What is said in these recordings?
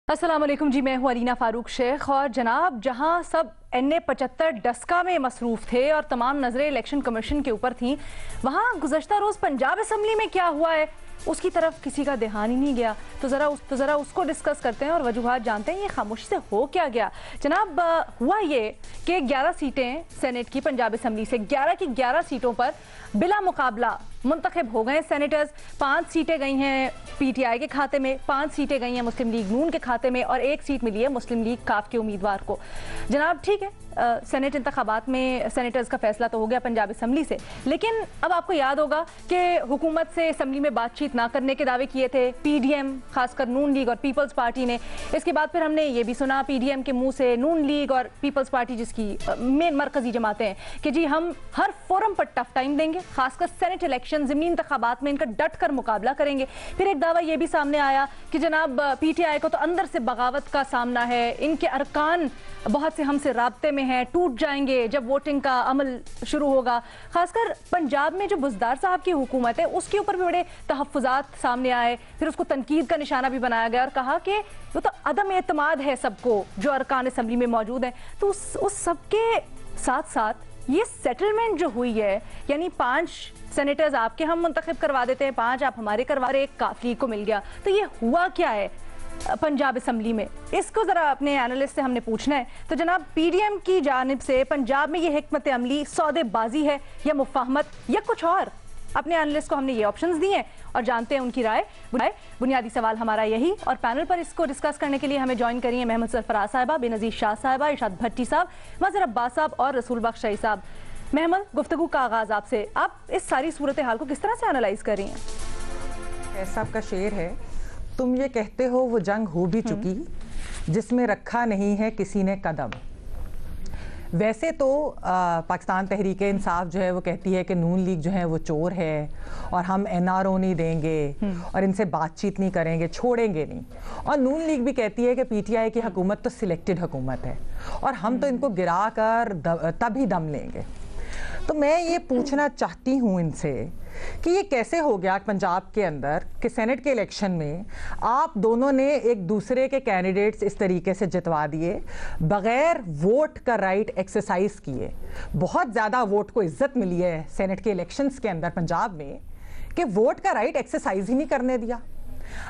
अस्सलाम वालेकुम जी, मैं हूँ अलीना फारूक शेख। और जनाब, जहाँ सब NA 75 डस्का में मसरूफ़ थे और तमाम नज़रें इलेक्शन कमीशन के ऊपर थीं, वहाँ गुज़श्ता रोज़ पंजाब असम्बली में क्या हुआ है उसकी तरफ किसी का ध्यान ही नहीं गया। तो ज़रा उसको डिस्कस करते हैं और वजूहात जानते हैं ये खामोशी से हो क्या गया। जनाब, हुआ ये कि 11 सीटें सेनेट की पंजाब असम्बली से 11 की 11 सीटों पर बिला मुकाबला मुंतखब हो गए सेनेटर्स। 5 सीटें गई हैं PTI के खाते में, 5 सीटें गई हैं मुस्लिम लीग नून के खाते में और 1 सीट मिली है मुस्लिम लीग काफ के उम्मीदवार को। जनाब ठीक है, सेनेट इंतखाबात में सेनेटर्स का फैसला तो हो गया पंजाब असम्बली से, लेकिन अब आपको याद होगा कि हुकूमत से असम्बली में बातचीत ना करने के दावे किए थे PDM, खासकर नून लीग और पीपल्स पार्टी ने। इसके बाद फिर हमने ये भी सुना PDM के मुंह से नून लीग और पीपल्स पार्टी, जिसकी मेन मरकजी जमातें हैं, कि जी हम हर फोरम पर टफ टाइम देंगे, खासकर सेनेट इलेक्शन ज़मीनी इंतखाबात में इनका डट कर मुकाबला करेंगे। फिर एक दावा ये भी सामने आया कि जनाब PTI को तो अंदर से बगावत का सामना है, इनके अरकान बहुत से हमसे राब्ते में हैं, टूट जाएंगे जब वोटिंग का अमल शुरू होगा। खासकर पंजाब में जो बुज़दार साहब की हुकूमत है उसके ऊपर भी बड़े तहफ़्फ़ुज़ात सामने आए। फिर उसको तनकीद का निशाना भी बनाया गया और कहा कि वो तो अदम एतमाद है सबको जो अरकान असम्बली में मौजूद हैं। तो उस सबके साथ साथ ये सेटलमेंट जो हुई है, यानी 5 सेनेटर्स आपके हम मुंतखब करवा देते हैं, 5 आप हमारे करवा रहे, 1 काफ लीग को मिल गया। तो ये हुआ क्या है पंजाब असम्बली में, इसको ज़रा अपने एनालिस्ट से हमने पूछना है। तो जनाब, PDM की जानिब से पंजाब में ये हिकमत अमली सौदेबाजी है या मुफाहमत या कुछ और? अपने एनालिस्ट को हमने ये ऑप्शंस दिए हैं और जानते हैं उनकी राय। बुनियादी सवाल हमारा यही, और पैनल पर इसको डिस्कस करने के लिए हमें ज्वाइन करिए महमूद सरफराज साहिबा, बेनज़ीर शाह साहिबा, इरशाद भट्टी साहब, मज़हर अब्बास साहब और रसूल बख्श शाही साहब। महमूद, गुफ्तगू का आगाज़ आपसे, आप इस सारी सूरत हाल को किस तरह से एनालाइज कर रही हैं? ऐसा आपका शेर है, तुम ये कहते हो वो जंग हो भी चुकी जिसमें रखा नहीं है किसी ने कदम। वैसे तो पाकिस्तान तहरीक इंसाफ जो है वो कहती है कि नून लीग जो है वो चोर है और हम NRO नहीं देंगे और इनसे बातचीत नहीं करेंगे, छोड़ेंगे नहीं। और नून लीग भी कहती है कि PTI की हुकूमत तो सिलेक्टेड हुकूमत है और हम तो इनको गिरा कर तभी दम लेंगे। तो मैं ये पूछना चाहती हूँ इनसे कि ये कैसे हो गया पंजाब के अंदर कि सेनेट के इलेक्शन में आप दोनों ने एक दूसरे के कैंडिडेट्स इस तरीके से जितवा दिए बगैर वोट का राइट एक्सरसाइज किए। बहुत ज़्यादा वोट को इज्जत मिली है सेनेट के इलेक्शंस के अंदर पंजाब में कि वोट का राइट एक्सरसाइज ही नहीं करने दिया।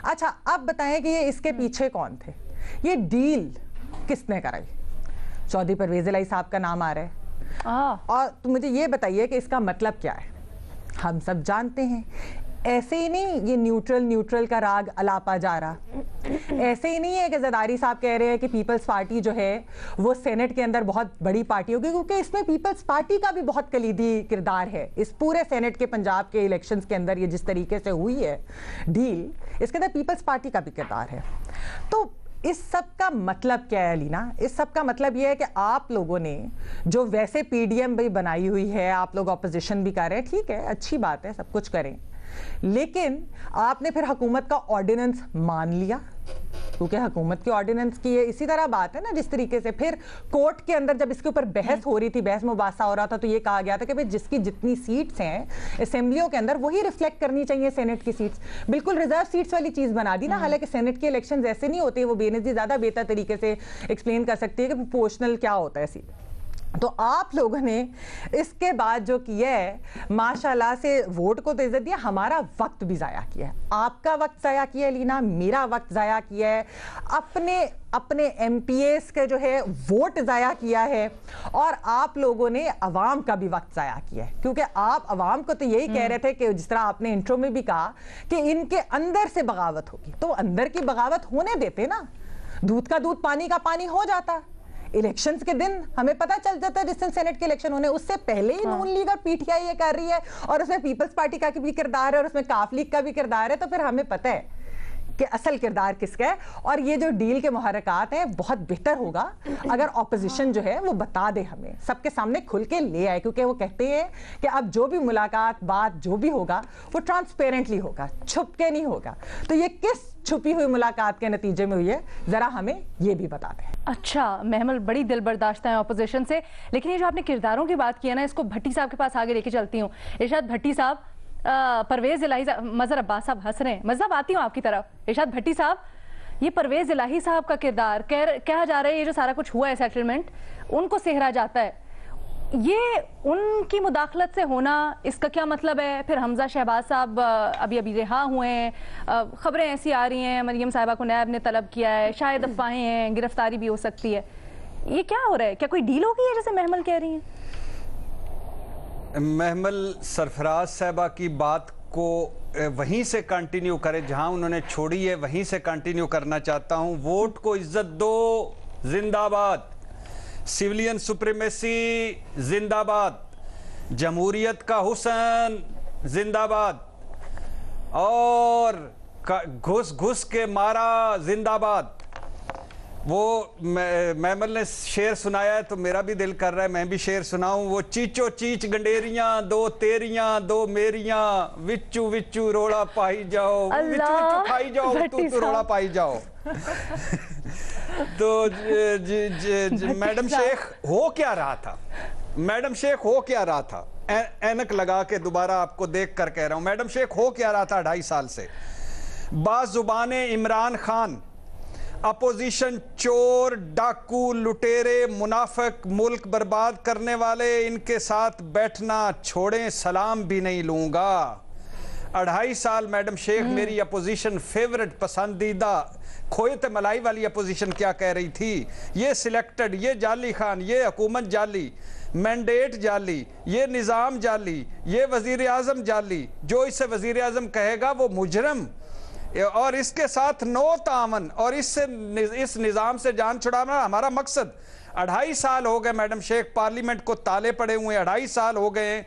अच्छा, अब बताएं कि ये इसके पीछे कौन थे, ये डील किसने कराई? चौधरी परवेज़ इलाही साहब का नाम आ रहा है। और तो मुझे ये बताइए कि इसका मतलब क्या है? हम सब जानते हैं, ऐसे ही नहीं ये न्यूट्रल का राग अलापा जा रहा। ऐसे ही नहीं है कि ज़रदारी साहब कह रहे हैं कि पीपल्स पार्टी जो है वो सेनेट के अंदर बहुत बड़ी पार्टी होगी, क्योंकि इसमें पीपल्स पार्टी का भी बहुत कलीदी किरदार है। इस पूरे सेनेट के पंजाब के इलेक्शंस के अंदर ये जिस तरीके से हुई है डील, इसके अंदर पीपल्स पार्टी का भी किरदार है। तो इस सब का मतलब क्या है अलीना? इस सब का मतलब ये है कि आप लोगों ने जो वैसे PDM भी बनाई हुई है, आप लोग ऑपोजिशन भी कर रहे हैं, ठीक है, अच्छी बात है, सब कुछ करें, लेकिन आपने फिर हुकूमत का ऑर्डिनेंस मान लिया, क्योंकि हुकूमत की ऑर्डिनेंस की है। इसी तरह बात है ना, जिस तरीके से फिर कोर्ट के अंदर जब इसके ऊपर बहस हो रही थी, बहस मुबासा हो रहा था, तो ये कहा गया था कि भाई जिसकी जितनी सीट्स हैं असेंबलियों के अंदर वही रिफ्लेक्ट करनी चाहिए सेनेट की सीट्स। बिल्कुल रिजर्व सीट्स वाली चीज बना दी ना। हालांकि सेनेट के इलेक्शन ऐसे नहीं होते, वो बेनज़ीर ज्यादा बेहतर तरीके से एक्सप्लेन कर सकती है कि प्रोपोर्शनल क्या होता है सीट। तो आप लोगों ने इसके बाद जो किया है, माशाल्लाह से वोट को तो इज्जत दिया, हमारा वक्त भी ज़ाया किया है, आपका वक्त ज़ाया किया है लीना, मेरा वक्त ज़ाया किया है, अपने MPs के जो है वोट ज़ाया किया है, और आप लोगों ने अवाम का भी वक्त ज़ाया किया है। क्योंकि आप अवाम को तो यही कह रहे थे कि जिस तरह आपने इंट्रो में भी कहा कि इनके अंदर से बगावत होगी, तो अंदर की बगावत होने देते ना, दूध का दूध पानी का पानी हो जाता। इलेक्शंस के दिन हमें पता चल जाता है, जिस दिन सेनेट के इलेक्शन होने उससे पहले ही नून लीग और PTI ये कर रही है, और उसमें पीपल्स पार्टी का भी किरदार है और उसमें काफ लीग का भी किरदार है। तो फिर हमें पता है कि असल किरदार किसका है। और ये जो डील के मुहर्रकात हैं, बहुत बेहतर होगा अगर ऑपोजिशन जो है वो बता दे, हमें सबके सामने खुल के ले आए, क्योंकि वो कहते हैं कि अब जो भी मुलाकात बात जो भी होगा वो ट्रांसपेरेंटली होगा, छुप के नहीं होगा। तो ये किस छुपी हुई मुलाकात के नतीजे में हुई है, जरा हमें ये भी बता दें। अच्छा महमल, बड़ी दिल बर्दाश्त है ऑपोजिशन से, लेकिन ये जो आपने किरदारों की बात की है ना, इसको भट्टी साहब के पास आगे लेके चलती हूँ। इरशाद भट्टी साहब, परवेज़ इलाही, मज़हर अब्बास साहब हंस रहे हैं, मज़हब आती हूँ आपकी तरफ। इरशाद भट्टी साहब, ये परवेज इलाही साहब का किरदार कहा जा रहा है, ये जो सारा कुछ हुआ है सेटलमेंट, उनको सेहरा जाता है, ये उनकी मुदाखलत से होना, इसका क्या मतलब है? फिर हमजा शहबाज साहब अभी अभी रिहा हुए हैं, खबरें ऐसी आ रही हैं मरियम साहिबा को नैब ने तलब किया है, शायद अफवाहें हैं, गिरफ्तारी भी हो सकती है। ये क्या हो रहा है? क्या कोई डील हो गई है जैसे महमल कह रही हैं? महमल सरफराज साहिबा की बात को वहीं से कंटिन्यू करें जहां उन्होंने छोड़ी है, वहीं से कंटिन्यू करना चाहता हूं। वोट को इज्जत दो जिंदाबाद, सिविलियन सुप्रीमेसी जिंदाबाद, जमहूरियत का हुस्न जिंदाबाद, और घुस घुस के मारा जिंदाबाद। वो महमल ने शेर सुनाया है तो मेरा भी दिल कर रहा है मैं भी शेर सुनाऊं। वो चीचो चीच गंडेरियां, दो तेरियां दो मेरियां, विच्चू विच्चू रोड़ा पाई जाओ, विच्चू विच्चू खाई जाओ, तू रोड़ा पाई जाओ। तो मैडम शेख हो क्या रहा था? मैडम शेख हो क्या रहा था? ऐनक लगा के दोबारा आपको देख कर कह रहा हूं, मैडम शेख हो क्या रहा था 2.5 साल से? बाजुबाने इमरान खान, अपोजिशन चोर, डाकू, लुटेरे, मुनाफिक, मुल्क बर्बाद करने वाले, इनके साथ बैठना छोड़ें, सलाम भी नहीं लूंगा। 2.5 साल मैडम शेख मेरी अपोजिशन फेवरेट, पसंदीदा, खोयत मलाई वाली अपोजिशन क्या कह रही थी? ये सिलेक्टेड, ये जाली खान, ये हुकूमत जाली, मैंडेट जाली, ये निज़ाम जाली, ये वजीर आजम जाली, जो इसे वजीर आजम कहेगा वो मुजरम, और इसके साथ नो तामन, और इससे इस निज़ाम से जान छुड़ाना हमारा मकसद। 2.5 साल हो गए मैडम शेख पार्लियामेंट को ताले पड़े हुए, 2.5 साल हो गए।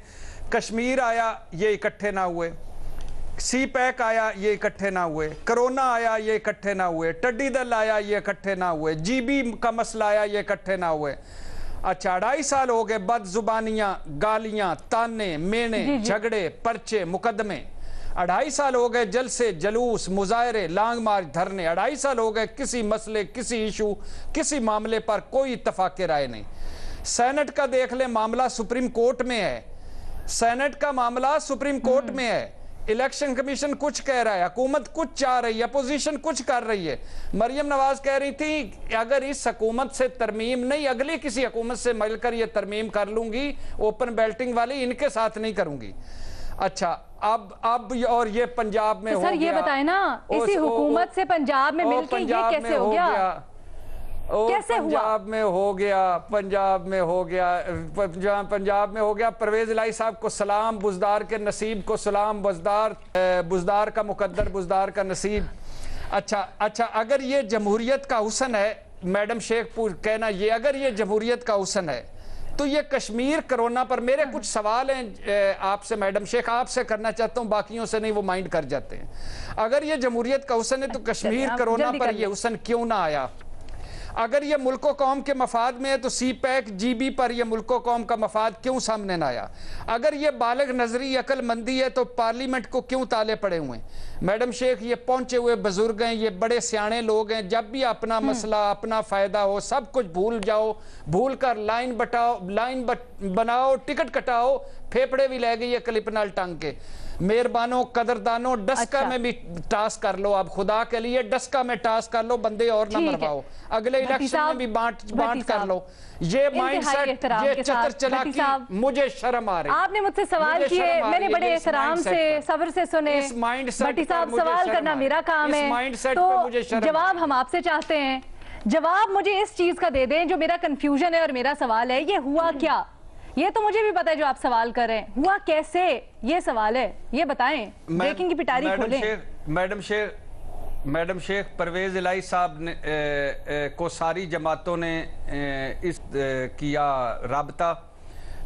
कश्मीर आया ये इकट्ठे ना हुए, सी पैक आया ये इकट्ठे ना हुए, कोरोना आया ये इकट्ठे ना हुए, टड्डी दल आया ये इकट्ठे ना हुए, जीबी का मसला आया ये इकट्ठे ना हुए। अच्छा 2.5 साल हो गए, बदजुबानियां, गालियां, ताने, मेने, झगड़े, पर्चे, मुकदमे। 2.5 साल हो गए जलसे, जुलूस, मुजाहरे, लांग मार्च, धरने। 2.5 साल हो गए किसी मसले, किसी इशू, किसी मामले पर कोई इत्तफाक राय नहीं। सेनेट का देख ले, मामला सुप्रीम कोर्ट में है, सेनेट का मामला सुप्रीम कोर्ट में है। इलेक्शन कमीशन कुछ कह रहा है, हुकूमत कुछ चाह रही है, अपोजिशन कुछ कर रही है। मरियम नवाज कह रही थी अगर इस हुकूमत से तरमीम नहीं, अगली किसी हुकूमत से मिलकर ये तरमीम कर लूंगी, ओपन बेल्टिंग वाली, इनके साथ नहीं करूंगी। अच्छा अब और ये पंजाब में तो हो सर गया, ये बताए ना, इसी हुकूमत से पंजाब में मिलके ये कैसे हो गया? कैसे पंजाब में हो गया, पंजाब में हो गया, पंजाब में हो गया। परवेज इलाही साहब को सलाम, बुजदार के नसीब को सलाम, बुजदार का मुकद्दर, बुजदार का नसीब। अच्छा अगर ये जमहूरियत का हुस्न है, मैडम शेख कहना ये अगर ये जमहूरियत का हुस्न है, तो ये कश्मीर कोरोना पर मेरे कुछ सवाल हैं आपसे मैडम शेख, आपसे करना चाहता हूं, बाकियों से नहीं, वो माइंड कर जाते हैं। अगर ये जमहूरियत का हुस्न है तो कश्मीर कोरोना पर ये हुस्न क्यों ना आया? अगर ये मुल्को कौम के मफाद में है तो सी पैक, जीबी पर ये मुल्को कौम का मफाद क्यों सामने ना आया? अगर ये बालिग नजरी अक्लमंदी है तो पार्लियामेंट को क्यों ताले पड़े हुए हैं? मैडम शेख ये पहुंचे हुए बुजुर्ग हैं, ये बड़े सियाने लोग हैं, जब भी अपना मसला, अपना फायदा हो, सब कुछ भूल जाओ, भूल कर लाइन बनाओ, टिकट कटाओ, फेफड़े भी ले गई है क्लिप नाल टंग के। मेहरबानों, कदरदानों, डस्का में भी टास्क कर लो, आप खुदा के लिए डस्का में टास्क कर लो, बंदे और ना मरवाओ, अगले इलेक्शन में भी बांट कर लो। ये माइंडसेट, ये चतर चलाकी, मुझे शर्म आ रही। आपने मुझसे सवाल किए, मैंने बड़े एहतराम से, सब्र से सुने। भट्टी साहब, सवाल करना मेरा काम है, तो जवाब हम आपसे चाहते हैं। जवाब मुझे इस चीज का दे दें जो मेरा कंफ्यूजन है और मेरा सवाल है, ये हुआ क्या? ये तो मुझे भी पता है जो आप सवाल कर रहे हैं, हुआ कैसे, ये सवाल है, ये बताएं। ब्रेकिंग की पिटारी खोलें। मैडम शेख परवेज इलाही साहब ने को सारी जमातों ने किया राब्ता।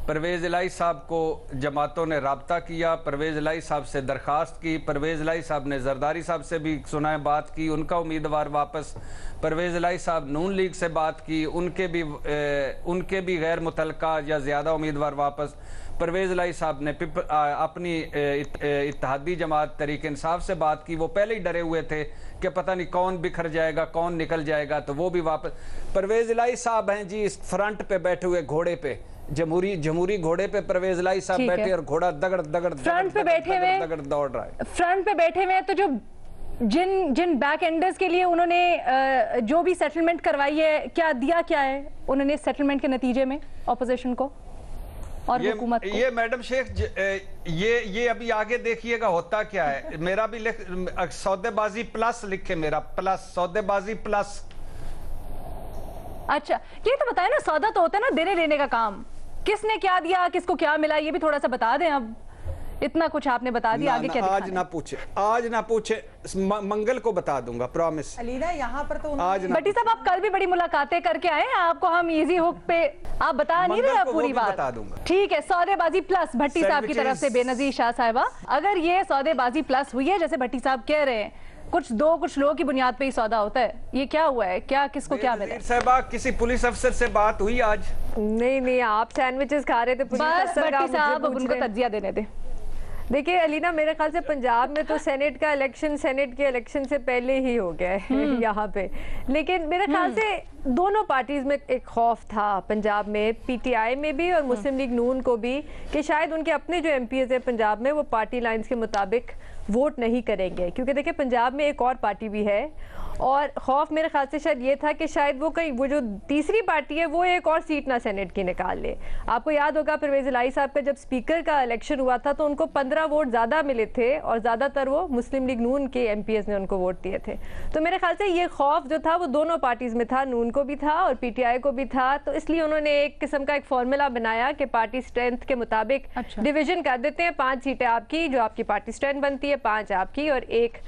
परवेज इलाही साहब को जमातों ने राब्ता किया, परवेज इलाही साहब से दरख्वास्त की, परवेज इलाही साहब ने जरदारी साहब से भी सुनाए बात की, उनका उम्मीदवार वापस, परवेज इलाही साहब नून लीग से बात की, उनके भी गैर मुतलका या ज़्यादा उम्मीदवार वापस। परवेज इलाही साहब ने अपनी इत्तेहादी जमात तहरीक इंसाफ से बात की, वो पहले ही डरे हुए थे कि पता नहीं कौन बिखर जाएगा, कौन निकल जाएगा, तो वो भी वापस। परवेज इलाही साहब हैं जी इस फ्रंट पे बैठे हुए घोड़े पे, जमहूरी घोड़े पे परवेज इलाही साहब बैठे और घोड़ा दगड़ दगड़ फ्रंट पे बैठे हुए, दगड़ दौड़ रहा है। फ्रंट पे बैठे हुए तो जो जिन बैक एंडर्स के लिए उन्होंने जो भी सेटलमेंट करवाई है, क्या दिया क्या है उन्होंने सेटलमेंट के नतीजे में ऑपोजिशन को और हुकूमत को? ये मैडम शेख ये अभी आगे देखिएगा होता क्या है। मेरा भी सौदेबाजी प्लस लिखे, मेरा प्लस, सौदेबाजी प्लस। अच्छा, ये तो बताए ना, सौदा तो होता है ना देने लेने का काम, किसने क्या दिया, किसको क्या मिला, ये भी थोड़ा सा बता दें। अब इतना कुछ आपने बता दिया, आगे क्या? आज ना पूछे, आज ना पूछे, मंगल को बता दूंगा, प्रॉमिस। अलीना यहाँ पर तो आज भट्टी साहब आप कल भी बड़ी मुलाकातें करके आए हैं, आपको हम इजी हुक पे आप बता नहीं रहे पूरी बात। बता दूंगा। ठीक है, सौदेबाजी प्लस भट्टी साहब की तरफ से बेनजीर शाह साहिबा, अगर ये सौदेबाजी प्लस हुई है जैसे भट्टी साहब कह रहे हैं, कुछ लोगों की बुनियाद पे ही सौदा होता है, ये क्या हुआ है, क्या किसको क्या मिला? साहिबा किसी पुलिस अफसर से बात हुई आज? नहीं, आप सैंडविचेस खा रहे थे, बस भट्टी साहब उनको तर्जिया देने दे। देखिए अलीना, मेरे ख्याल से पंजाब में तो सेनेट के इलेक्शन से पहले ही हो गया है यहाँ पे, लेकिन मेरे ख्याल से दोनों पार्टीज में एक खौफ था पंजाब में, पीटीआई में भी और मुस्लिम लीग नून को भी, कि शायद उनके अपने जो एमपीएस है पंजाब में वो पार्टी लाइंस के मुताबिक वोट नहीं करेंगे, क्योंकि देखिए पंजाब में एक और पार्टी भी है, और खौफ मेरे ख्याल से शायद ये था कि शायद वो जो तीसरी पार्टी है वो एक और सीट ना सेनेट की निकाल ले। आपको याद होगा परवेज इलाही साहब का जब स्पीकर का इलेक्शन हुआ था तो उनको 15 वोट ज़्यादा मिले थे, और ज़्यादातर वो मुस्लिम लीग नून के एमपीएस ने उनको वोट दिए थे। तो मेरे ख्याल से ये खौफ जो था वो दोनों पार्टीज में था, नून को भी था और पीटीआई को भी था, तो इसलिए उन्होंने एक किस्म का एक फॉर्मूला बनाया कि पार्टी स्ट्रेंथ के मुताबिक डिवीजन कर देते हैं, 5 सीटें आपकी जो आपकी पार्टी स्ट्रेंथ बनती है, 5 आपकी और 1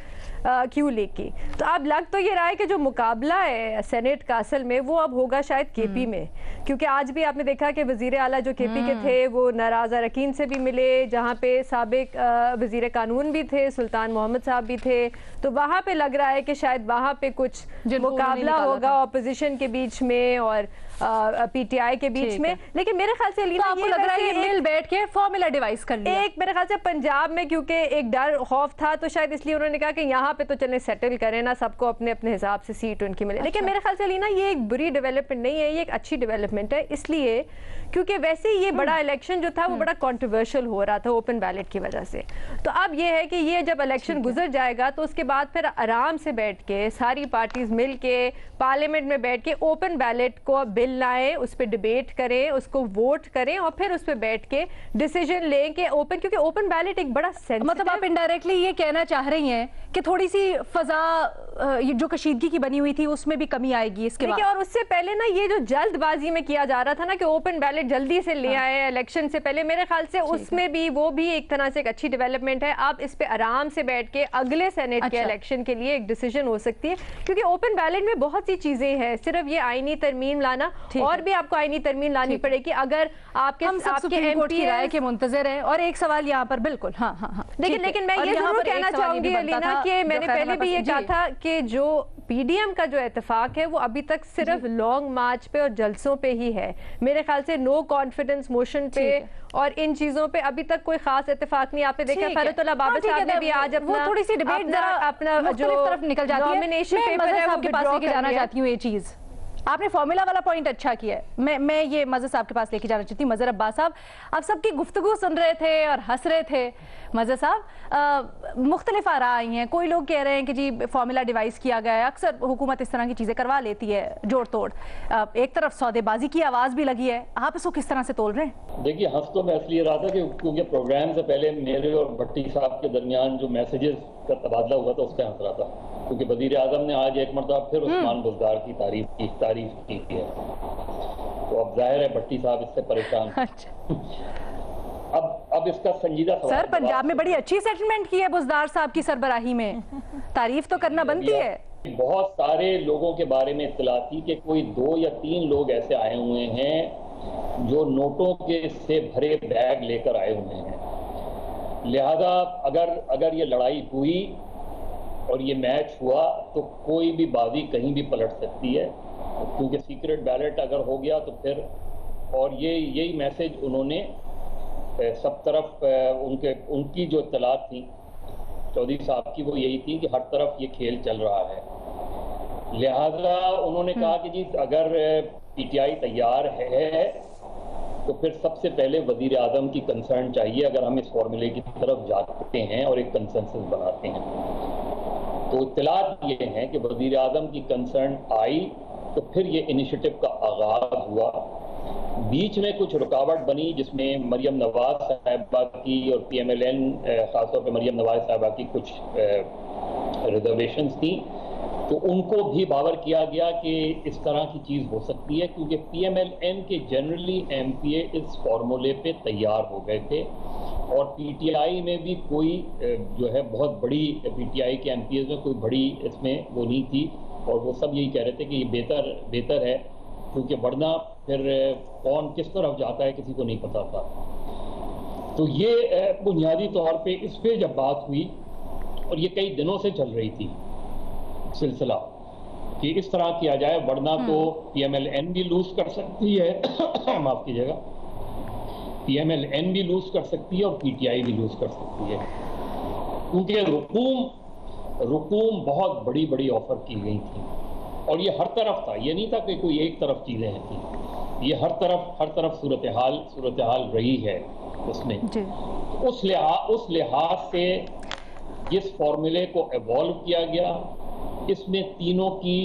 क्यू लीग की। तो अब लग तो ये रहा है कि जो मुकाबला है सेनेट का असल में वो अब होगा शायद केपी में, क्योंकि आज भी आपने देखा कि वजीर आला जो केपी के थे वो नाराज अरकान से भी मिले, जहाँ पे साबिक वजीर कानून भी थे, सुल्तान मोहम्मद साहब भी थे, तो वहाँ पे लग रहा है कि शायद वहाँ पे कुछ मुकाबला होगा ऑपोजिशन के बीच में और पीटीआई के बीच में। लेकिन मेरे ख्याल से तो आपको लग रहा है कि मिल बैठ के फॉर्मूला डिवाइस कर लिया एक, मेरे ख्याल से पंजाब में क्योंकि एक डर खौफ था तो शायद इसलिए उन्होंने कहा कि यहाँ पे तो चले सेटल करें ना, सबको अपने अपने हिसाब से सीट उनकी मिले। लेकिन मेरे ख्याल से लीना ये एक बुरी डेवलपमेंट नहीं है, ये एक अच्छी डेवलपमेंट है, इसलिए क्योंकि वैसे ये बड़ा इलेक्शन जो था वो बड़ा कंट्रोवर्शियल हो रहा था ओपन बैलेट की वजह से। तो अब ये है कि ये जब इलेक्शन गुजर जाएगा तो उसके बाद फिर आराम से बैठ के सारी पार्टीज मिल के पार्लियामेंट में बैठ के ओपन बैलेट को बिल लाएं, उस पर डिबेट करें, उसको वोट करें और फिर उस पर बैठ के डिसीजन लें कि ओपन, क्योंकि ओपन बैलेट एक बड़ा सेंसिटिव, मतलब आप इनडायरेक्टली ये कहना चाह रही हैं कि थोड़ी सी फजा जो कशीदगी की बनी हुई थी उसमें भी कमी आएगी इसके बाद। और उससे पहले ना ये जो जल्दबाजी में किया जा रहा था ना कि ओपन बैलेट जल्दी से ले आए इलेक्शन से पहले, मेरे ख्याल से उसमें भी वो भी एक तरह से एक अच्छी डेवलपमेंट है। आप इस पे आराम से बैठ के अगले सेनेट के इलेक्शन के लिए एक डिसीजन हो सकती है, क्योंकि ओपन बैलेट में बहुत सी चीजें हैं, सिर्फ ये आईनी तरमीम लाना, और भी आपको आईनी तरमीम लानी पड़ेगी अगर आपके एमपी राय के मुंतजर है। और एक सवाल यहाँ पर बिल्कुल हाँ लेकिन मैं ये जरूर कहना चाहूंगी अलीना कि मैंने पहले भी ये कहा था कि जो पीडीएम का जो इत्तेफाक है वो अभी तक सिर्फ लॉन्ग मार्च पे और जलसों पे ही है, मेरे ख्याल से नो कॉन्फिडेंस मोशन पे और इन चीजों पे अभी तक कोई खास इत्तेफाक नहीं। आपने देखा फरतुल्लाह बाबर साहब ने भी आज अपना थोड़ी सी डिबेट अपना जो तरफ निकल जाती है, नॉमिनेशन पेपर है वो के पास लेके जाना चाहती हूँ। ये चीज आपने फॉर्मूला वाला पॉइंट अच्छा किया है, मैं ये मज़हर साहब के पास लेके जाना चाहती हूँ। मज़हर अब्बास साहब, आप सबकी गुफ्तगू सुन रहे थे और हंस रहे थे। मज़हर साहब, मुख्तलिफ आरा आई हैं, कोई लोग कह रहे हैं कि जी फॉर्मूला डिवाइस किया गया है, अक्सर हुकूमत इस तरह की चीज़ें करवा लेती है जोड़ तोड़, एक तरफ सौदेबाजी की आवाज़ भी लगी है, आप इसको किस तरह से तोल रहे हैं? देखिए, हंस तो मैं इसलिए रहा था कि क्योंकि प्रोग्राम से पहले मेरे और भट्टी साहब के दरमियान जो मैसेजेस का तबादला हुआ था उस पर हंस रहा था, क्योंकि वज़ीर आज़म ने आज एक मरतबा फिर उस्मान बुज़दार की तारीफ की है, तो अब जाहिर है भट्टी साहब इससे परेशान। अब इसका संजीदा सवाल, सर पंजाब में बड़ी अच्छी सेटलमेंट की है बुज़दार साहब की सरबराही में, तारीफ तो करना बनती है। बहुत सारे लोगों के बारे में इत्तला थी कि कोई 2 या 3 लोग ऐसे आए हुए हैं जो नोटों के से भरे बैग लेकर आए हुए हैं, लिहाजा अगर ये लड़ाई हुई और ये मैच हुआ तो कोई भी बाजी कहीं भी पलट सकती है, क्योंकि सीक्रेट बैलेट अगर हो गया तो फिर, और यही मैसेज उन्होंने सब तरफ उनकी जो इत्तला थी चौधरी साहब की वो यही थी कि हर तरफ ये खेल चल रहा है। लिहाजा उन्होंने कहा कि जी अगर पीटीआई तैयार है तो फिर सबसे पहले वजीर आजम की कंसर्न चाहिए अगर हम इस फॉर्मूले की तरफ जाते हैं और एक कंसेंसस बनाते हैं। तो इत्तलात ये हैं कि वज़ीर आज़म की कंसर्न आई तो फिर ये इनिशिएटिव का आगाज हुआ। बीच में कुछ रुकावट बनी जिसमें मरियम नवाज साहिबा की और PMLN खासतौर पर मरियम नवाज साहिबा की कुछ रिजर्वेशंस थी, तो उनको भी बावर किया गया कि इस तरह की चीज़ हो सकती है, क्योंकि PMLN के जनरली MPA इस फार्मूले पे तैयार हो गए थे और PTI में भी कोई जो है बहुत बड़ी PTI के MPAs में कोई बड़ी इसमें वो नहीं थी और वो सब यही कह रहे थे कि ये बेहतर है, क्योंकि वरना फिर कौन किस तरफ जाता है किसी को नहीं पता था। तो ये बुनियादी तौर पे इस पे जब बात हुई और ये कई दिनों से चल रही थी सिलसिला कि इस तरह किया जाए, वरना तो PMLN भी लूज कर सकती है माफ कीजिएगा, PMLN भी लूज कर सकती है और PTI भी लूज कर सकती है, क्योंकि रुकूम बहुत बड़ी बड़ी ऑफर की गई थी और ये हर तरफ था, ये नहीं था कि कोई एक तरफ चीजें थी, ये हर तरफ सूरत हाल रही है उसमें। उस लिहाज से जिस फॉर्मूले को एवॉल्व किया गया, इसमें तीनों की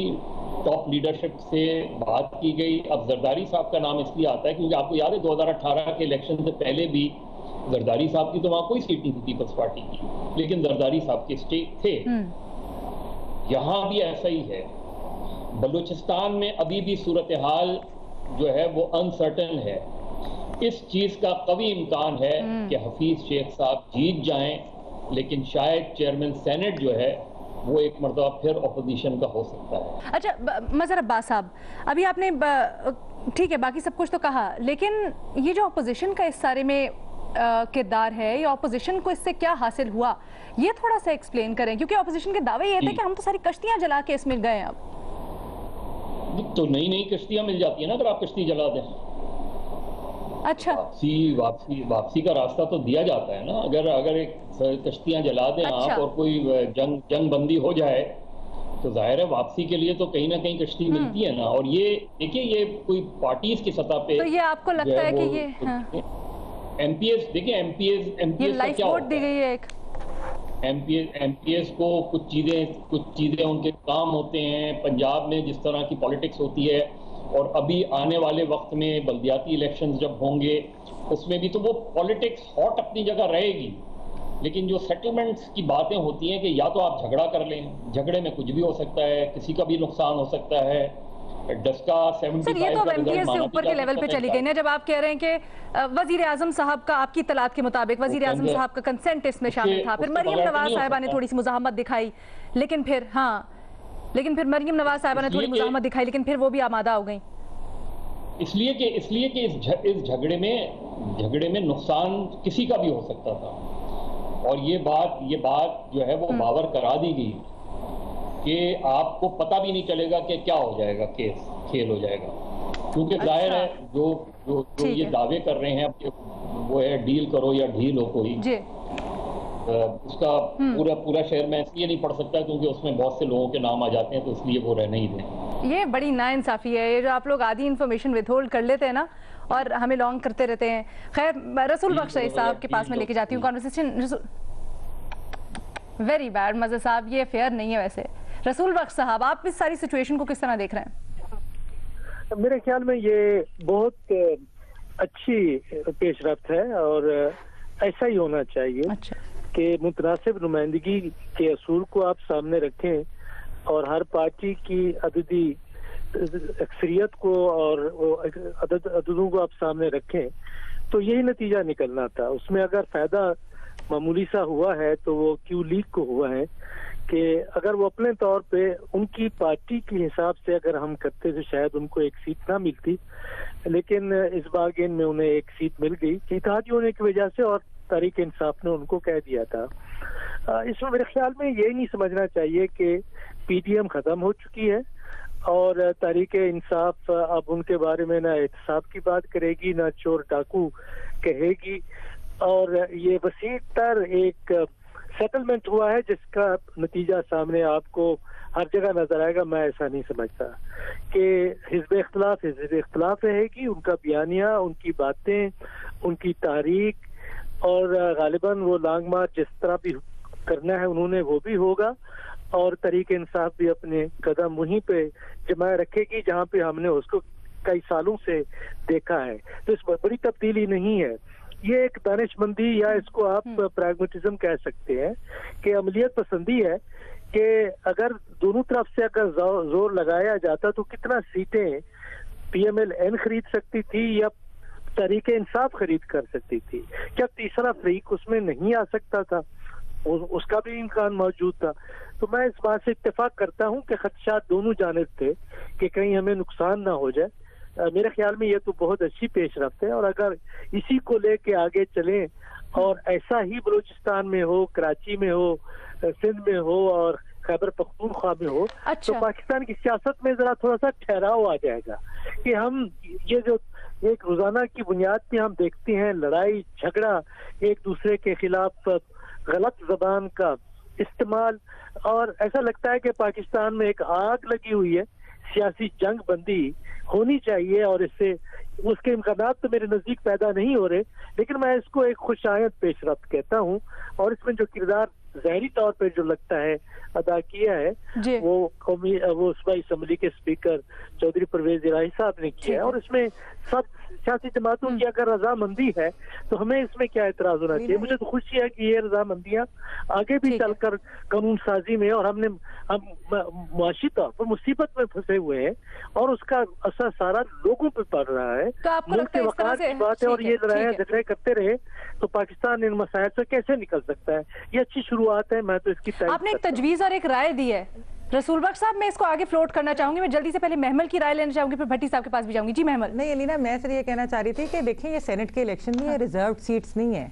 टॉप लीडरशिप से बात की गई। अब जरदारी साहब का नाम इसलिए आता है क्योंकि आपको याद है 2018 के इलेक्शन से पहले भी जरदारी साहब की तो वहां कोई सीट नहीं थी पीपल्स पार्टी की, लेकिन जरदारी साहब के स्टेक थे। यहां भी ऐसा ही है। बलूचिस्तान में अभी भी सूरत हाल जो है वो अनसर्टन है। इस चीज का कभी इम्कान है कि हफीज शेख साहब जीत जाएं, लेकिन शायद चेयरमैन सेनेट जो है वो एक मरतबा फिर ऑपोजिशन का हो सकता है। अच्छा मजहर अब्बास साहब, अभी आपने ठीक है बाकी सब कुछ तो कहा, लेकिन ये जो ऑपोजिशन का इस सारे में किरदार है, ये ऑपोजिशन को इससे क्या हासिल हुआ, ये थोड़ा सा एक्सप्लेन करें, क्योंकि ऑपोजिशन के दावे ये थे कि हम तो सारी कश्तियां जला के इसमें गए। अब तो नई कश्तियां मिल जाती है ना अगर आप कश्ती जला दें। अच्छा, वापसी का रास्ता तो दिया जाता है ना, अगर एक कश्तियां जला दें आप और कोई जंग बंदी हो जाए तो जाहिर है वापसी के लिए तो कहीं ना कहीं कश्ती मिलती है ना। और ये देखिए ये कोई पार्टीज की सतह पे, तो ये आपको लगता है कि ये MPS देखिए MPS लाइफ बोट दी गई है एक MPS को कुछ चीजें उनके काम होते हैं। पंजाब में जिस तरह की पॉलिटिक्स होती है और अभी आने वाले वक्त में बल्दियाती इलेक्शंस जब होंगे उसमें भी तो वो पॉलिटिक्स हॉट अपनी जगह रहेगी, लेकिन जो सेटलमेंट्स की बातें होती हैं कि या तो आप झगड़ा कर लें, झगड़े में कुछ भी हो सकता है, किसी का भी नुकसान हो सकता है। डस्का 75 सर, ये तो MPS से ऊपर के लेवल पे चली गई ना, जब आप कह रहे हैं कि वजीर आजम साहब का आपकी इत्तलात के मुताबिक वजीर आजम साहब का कंसेंट इसमें शामिल था, फिर मरियम नवाज साहिबा ने थोड़ी सी मुजाहमत दिखाई, लेकिन फिर मरियम नवाज साहिबा ने थोड़ी मुजाहमत दिखाई, लेकिन फिर वो भी आमादा हो गई। इसलिए कि इस झगड़े में नुकसान किसी का भी हो सकता था और ये बात जो है वो बावर करा दी गई कि आपको पता भी नहीं चलेगा कि क्या हो जाएगा, खेल हो जाएगा, क्योंकि जाहिर है जो ये दावे कर रहे हैं वो है डील करो या ढील हो कोई, उसका पूरा शहर में इसलिए नहीं पढ़ सकता क्योंकि उसमें बहुत से लोगों के नाम आ जाते हैं, तो इसलिए वो रहने ही दें। ये बड़ी नाइंसाफी है, ये जो आप लोग आधी इन्फॉर्मेशन विथहोल्ड कर लेते हैं ना और हमें लॉन्ग करते रहते हैं। खैर, रसूल बख्श साहब के पास में लेके जाती हूँ कॉन्वर्सेशन। वेरी बैड मज़र साहब, ये फेयर नहीं है। वैसे रसूल बख्श साहब, आप इस सारी सिचुएशन को किस तरह देख रहे हैं? मेरे ख्याल में ये बहुत अच्छी पेशरफ्त है और ऐसा ही होना चाहिए। अच्छा। कि मुतनासिब नुमाइंदगी के असूल को आप सामने रखें और हर पार्टी की अददी अक्सरियत को और अददों को आप सामने रखें, तो यही नतीजा निकलना था। उसमें अगर फायदा मामूली सा हुआ है तो वो क्यू लीग को हुआ है कि अगर वो अपने तौर पे उनकी पार्टी के हिसाब से अगर हम करते तो शायद उनको एक सीट ना मिलती, लेकिन इस बारगेन में उन्हें एक सीट मिल गई इत्तेहादी होने की वजह से, और तहरीक इंसाफ ने उनको कह दिया था। इसमें मेरे ख्याल में यही नहीं समझना चाहिए कि PTM खत्म हो चुकी है और तहरीक इंसाफ अब उनके बारे में ना एहतसाब की बात करेगी ना चोर डाकू कहेगी, और ये वसीह तर एक सेटलमेंट हुआ है जिसका नतीजा सामने आपको हर जगह नजर आएगा। मैं ऐसा नहीं समझता कि हिज़्ब इख्तिलाफ रहेगी, उनका बयानिया, उनकी बातें, उनकी तारीख और गालिबन वो लॉन्ग मार्च जिस तरह भी करना है उन्होंने वो भी होगा, और तहरीक इंसाफ भी अपने कदम वहीं पे जमाए रखेगी जहां पे हमने उसको कई सालों से देखा है। तो इसमें बड़ी तब्दीली नहीं है, ये एक दानिशमंदी या इसको आप प्रैग्मेटिज्म कह सकते हैं कि अमलियत पसंदी है कि अगर दोनों तरफ से अगर जोर लगाया जाता तो कितना सीटें PMLN खरीद सकती थी या तहरीक इंसाफ खरीद कर सकती थी, क्या तीसरा फरीक उसमें नहीं आ सकता था? उसका भी इम्कान मौजूद था। तो मैं इस बात से इत्तेफाक करता हूं कि खदशात दोनों जानिब थे कि कहीं हमें नुकसान ना हो जाए। मेरे ख्याल में ये तो बहुत अच्छी पेशरफ्त है और अगर इसी को लेके आगे चलें और ऐसा ही बलूचिस्तान में हो, कराची में हो, सिंध में हो और खैबर पख्तूनख्वा में हो, तो पाकिस्तान की सियासत में जरा थोड़ा सा ठहराव आ जाएगा कि हम ये जो एक रोजाना की बुनियाद पे हम देखते हैं लड़ाई झगड़ा, एक दूसरे के खिलाफ गलत जबान का इस्तेमाल, और ऐसा लगता है कि पाकिस्तान में एक आग लगी हुई है, सियासी जंग बंदी होनी चाहिए और इससे उसके इम्कानात तो मेरे नजदीक पैदा नहीं हो रहे, लेकिन मैं इसको एक खुशायद पेशरफ्त कहता हूँ। और इसमें जो किरदार ज़ाहिरी तौर पे जो लगता है अदा किया है वो सूबाई असम्बली के स्पीकर चौधरी परवेज इलाही साहब ने किया है, और इसमें सब सियासी जमातों की अगर रजामंदी है तो हमें इसमें क्या एतराज होना चाहिए? मुझे तो खुशी है कि ये रजामंदियां आगे भी चलकर कानून साजी में, और हम मुआशी तौर पर मुसीबत में फंसे हुए हैं और उसका असर सारा लोगों पे पड़ रहा है। तो आपको लगता है इस तरह से बात है और ये लड़ाइयां झगड़े करते रहे तो पाकिस्तान इन मसाइल से कैसे निकल सकता है? ये अच्छी शुरुआत है, मैं तो इसकी आपने एक तजवीज और एक राय दी है रसूल बख्श साहब, मैं इसको आगे फ्लोट करना चाहूंगी। मैं जल्दी से पहले महमल की राय लेना चाहूंगी, फिर भट्टी साहब के पास भी जाऊंगी। जी महमल। नहीं अलीना, मैं सिर्फ ये कहना चाह रही थी कि देखिए ये सेनेट के इलेक्शन नहीं है, रिजर्व सीट्स नहीं है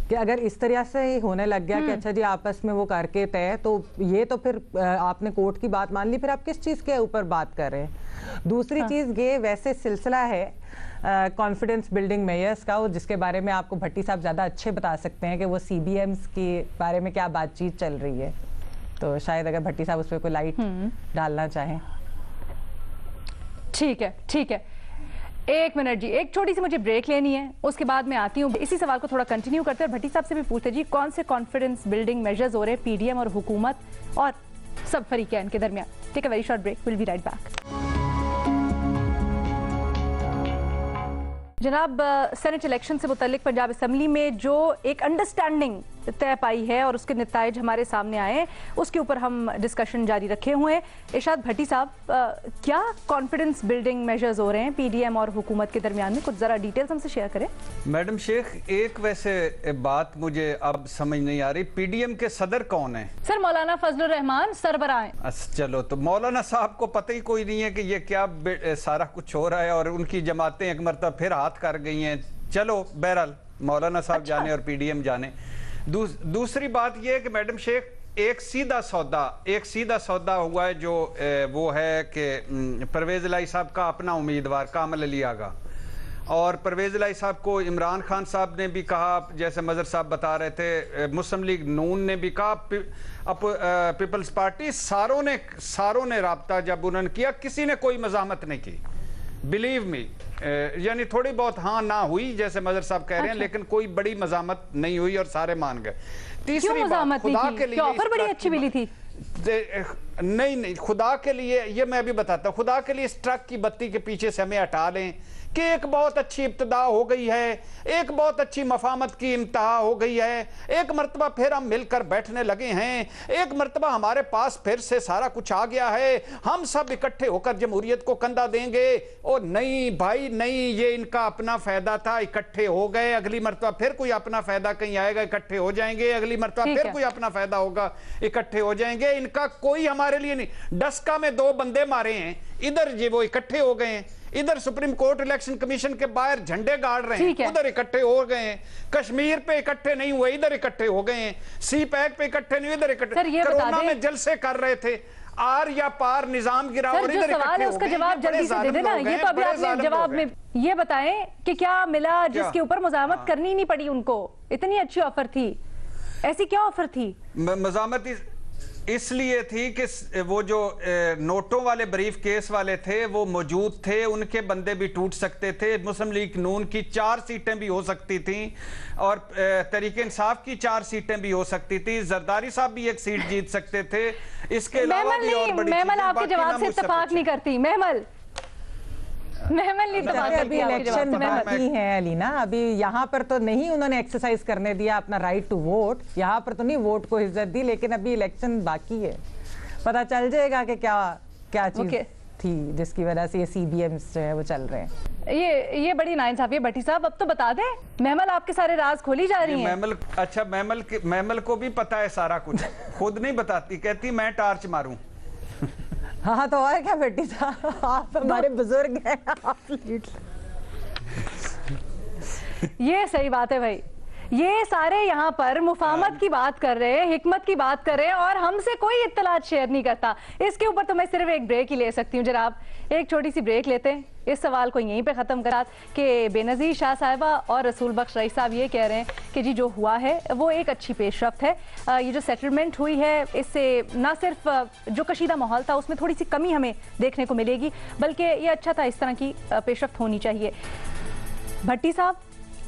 कि अगर इस तरह से ही होने लग गया कि अच्छा जी आपस में वो करके तय, तो ये तो फिर आपने कोर्ट की बात मान ली, फिर आप किस चीज़ के ऊपर बात कर रहे हैं? दूसरी चीज़ ये वैसे सिलसिला है कॉन्फिडेंस बिल्डिंग मेयर्स का, जिसके बारे में आपको भट्टी साहब ज़्यादा अच्छे बता सकते हैं कि वो CBMs के बारे में क्या बातचीत चल रही है, तो शायद अगर भट्टी साहब उस पर कोई लाइट डालना चाहें। ठीक है, ठीक है, एक मिनट जी, एक छोटी सी मुझे ब्रेक लेनी है, उसके बाद मैं आती हूँ। इसी सवाल को थोड़ा कंटिन्यू करते हैं, भट्टी साहब से भी पूछते जी कौन से कॉन्फिडेंस बिल्डिंग मेजर्स हो रहे हैं PDM और हुकूमत और सब फरीकैन के दरमियान? Take a very short break, will be right back. जनाब, सेनेट इलेक्शन से मुतल्लिक पंजाब असम्बली में जो एक अंडरस्टैंडिंग तय पाई है और उसके नताइज हमारे सामने आए, उसके ऊपर हम डिस्कशन जारी रखे हुए हैं। इरशाद भट्टी साहब, क्या कॉन्फिडेंस बिल्डिंग मेजर्स हो रहे हैं PDM और हुकूमत के दरमियान में? कुछ ज़रा डिटेल्स हमसे शेयर करें। मैडम शेख, एक वैसे बात मुझे अब समझ नहीं आ रही, PDM के सदर कौन है? सर मौलाना फजलुर रहमान सरबराह हैं। चलो, तो मौलाना साहब को पता ही कोई नहीं है कि ये क्या सारा कुछ हो रहा है, और उनकी जमातें एक मरतबा फिर हाथ कर गई हैं। चलो बहरहाल मौलाना साहब जाने और PDM जाने। दूसरी बात यह है कि मैडम शेख, एक सीधा सौदा हुआ है जो वो है कि परवेज इलाही साहब का अपना उम्मीदवार कामल अली आगा, और परवेज इलाही साहब को इमरान खान साहब ने भी कहा, जैसे मजर साहब बता रहे थे, मुस्लिम लीग नून ने भी कहा, पीपल्स पार्टी, सारों ने राब्ता जब उन्होंने किया, किसी ने कोई मजामत नहीं की, बिलीव मी, यानी थोड़ी बहुत हाँ ना हुई जैसे मजर साहब कह रहे हैं, लेकिन कोई बड़ी मजामत नहीं हुई और सारे मान गए। तीसरी बात, खुदा के लिए ऑफर बड़ी अच्छी मिली थी। नहीं, खुदा के लिए ये मैं अभी बताता हूँ, खुदा के लिए इस ट्रक की बत्ती के पीछे से हमें हटा लें कि एक बहुत अच्छी इब्तिदा हो गई है, एक बहुत अच्छी मफामत की इम्तहा हो गई है, एक मरतबा फिर हम मिलकर बैठने लगे हैं, एक मरतबा हमारे पास फिर से सारा कुछ आ गया है, हम सब इकट्ठे होकर जमहूरियत को कंधा देंगे। और नहीं भाई नहीं, ये इनका अपना फायदा था, इकट्ठे हो गए, अगली मरतबा फिर कोई अपना फायदा कहीं आएगा, इकट्ठे हो जाएंगे, अगली मरतबा फिर कोई अपना फायदा होगा, इकट्ठे हो जाएंगे। इनका कोई हमारे लिए नहीं। डस्का में 2 बंदे मारे हैं, इधर ये वो इकट्ठे हो गए हैं, इधर सुप्रीम कोर्ट इलेक्शन कमीशन के बाहर झंडे गाड़ रहे हैं, उधर इकट्ठे हो गए हैं, कश्मीर पे इकट्ठे नहीं हुए, इधर इकट्ठे हो गए हैं, CPAC पे इकट्ठे नहीं, इधर इकट्ठे, कोरोना में जलसे कर रहे थे, आर या पार निजाम गिरा और इधर इकट्ठे हो उसका जवाब जल्दी से दे देना। ये तो अभी आपने जवाब में ये बताएं कि क्या मिला जिसके ऊपर मुजामत करनी नहीं पड़ी उनको? इतनी अच्छी ऑफर थी, ऐसी क्या ऑफर थी? मजामत इसलिए थी कि वो जो नोटों वाले ब्रीफ केस वाले थे वो मौजूद थे, उनके बंदे भी टूट सकते थे। मुस्लिम लीग नून की 4 सीटें भी हो सकती थी और तहरीक इंसाफ की 4 सीटें भी हो सकती थी। जरदारी साहब भी एक सीट जीत सकते थे। इसके अलावा भी और बड़ी महमल आपके जवाब से इत्तेफाक नहीं करती। महमल अभी इलेक्शन बाकी है अलीना, अभी यहाँ पर तो नहीं उन्होंने एक्सरसाइज करने दिया अपना राइट टू वोट, यहाँ पर तो नहीं वोट को इज्जत दी, लेकिन अभी इलेक्शन बाकी है। पता चल जाएगा कि क्या क्या चीज थी जिसकी वजह से ये CBMs जो है वो चल रहे हैं। ये बड़ी नाइंसाफी है भट्टी साहब, अब तो बता दें। महमल आपके सारे राज खोली जा रही हैं। महमल को भी पता है सारा कुछ, खुद नहीं बताती, कहती मैं टार्च मारूं। हाँ तो और क्या भट्टी साहब, आप हमारे बुजुर्ग हैं, आप लीड। ये सही बात है भाई, ये सारे यहाँ पर मुफाहमत की बात कर रहे हैं, हिकमत की बात कर रहे हैं और हमसे कोई इत्तलात शेयर नहीं करता। इसके ऊपर तो मैं सिर्फ एक ब्रेक ही ले सकती हूँ। जनाब एक छोटी सी ब्रेक लेते हैं, इस सवाल को यहीं पे ख़त्म करा कि बेनज़ीर शाह साहिबा और रसूल बख्श रईस साहब ये कह रहे हैं कि जी जो हुआ है वो एक अच्छी पेशरफ्त है। ये जो सेटलमेंट हुई है इससे ना सिर्फ जो कशीदा माहौल था उसमें थोड़ी सी कमी हमें देखने को मिलेगी, बल्कि ये अच्छा था, इस तरह की पेशरफ्त होनी चाहिए। भट्टी साहब,